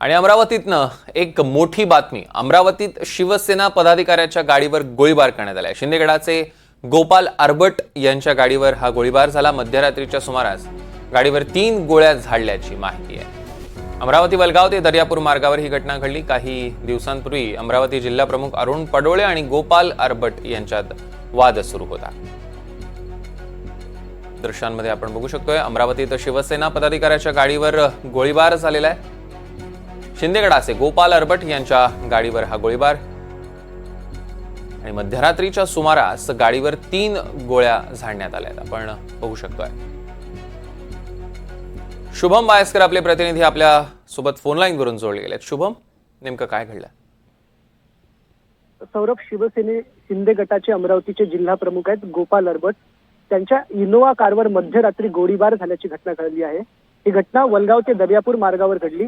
आणि अमरावतीतनं एक मोठी बातमी। अमरावतीत शिवसेना पदाधिकाऱ्याच्या गाडीवर गोळीबार करण्यात आला। शिंदेगडाचे गोपाल आरबट यांच्या गाडीवर हा गोळीबार झाला। मध्यरात्रीच्या सुमारास गाडीवर 3 गोळ्या झाडल्याची माहिती आहे। अमरावती वलगाव ते दर्यापूर मार्गावर ही घटना घडली। काही दिवसांपूर्वी अमरावती जिल्हा प्रमुख अरुण पडोळे आणि गोपाल आरबट यांच्यात वाद सुरू होता। दृश्यांमध्ये आपण बघू शकतोय अमरावतीत शिवसेना पदाधिकाऱ्याच्या गाडीवर गोळीबार झालेला आहे। शिंदेगडाचे गोपाल आरबट यांच्या गाडीवर हा गोळीबार आणि मध्यरात्रीच्या सुमारास गाडीवर 3 गोळ्या झाडण्यात आल्या। आपण बघू शकतोय शुभम बायस्कर आपले प्रतिनिधी आपल्या सोबत फोन लाईन वरून जोडले गेलेत। शुभम, नेमकं काय घडलं? सौरभ, शिवसेने शिंदे गटाचे अमरावतीचे जिल्हा प्रमुख आहेत गोपाल आरबट, त्यांच्या इनोवा कारवर मध्यरात्री गोळीबार झाल्याची घटना घडली आहे। ही घटना वलगाव ते दर्यापूर मार्गावर घडली।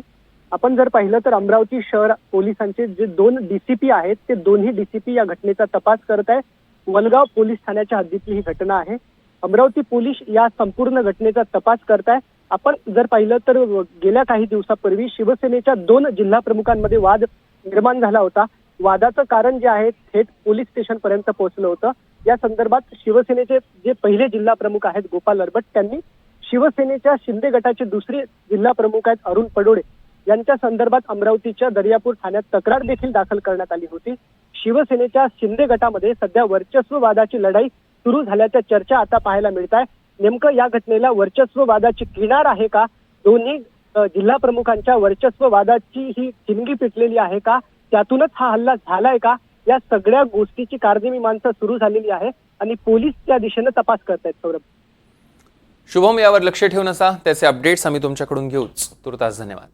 आपण जर पाहिलं तर अमरावती शहर पोलिसांचे जे 2 डीसीपी आहेत ते दोन्ही डीसीपी या घटनेचा तपास करत आहेत। वलगाव पोलीस ठाण्याच्या हद्दीतली ही घटना आहे। अमरावती पोलीस या संपूर्ण घटनेचा तपास करत आहे। आपण जर पाहिलं तर गेल्या काही दिवसापूर्वी शिवसेनेच्या 2 जिल्हा प्रमुखांमध्ये वाद निर्माण झाला होता। वादाचं कारण जे आहे थेट पोलीस स्टेशन पर्यंत पोहोचलं होतं। या संदर्भात शिवसेनेचे जे पहिले जिल्हा प्रमुख आहेत गोपाल आरबट, त्यांनी शिवसेनेच्या शिंदे गटाचे दुसरे जिल्हा प्रमुख आहेत अरुण पडोळे यांच्या संदर्भात अमरावतीच्या दर्यापूर ठाण्यात तक्रार देखील दाखल करण्यात आली होती। शिवसेनेच्या शिंदे गटामध्ये सध्या वर्चस्ववादाची लढाई सुरू झाल्याच्या चर्चा आता पाहायला मिळत आहे। नेमकं या घटनेला वर्चस्ववादाची किनार आहे का? दोन्ही जिल्हा प्रमुखांच्या वर्चस्ववादाची ही ठिणगी पिटलेली आहे का? त्यातूनच हा हल्ला झालाय का? या सगळ्या गोष्टीची कारदेमीमांसा सुरू झालेली आहे आणि पोलीस त्या दिशेने तपास करतायत। सौरभ, शुभम, यावर लक्ष ठेवून असा त्याचे अपडेट्स आम्ही तुमच्याकडून घेऊच। तुर्तास धन्यवाद।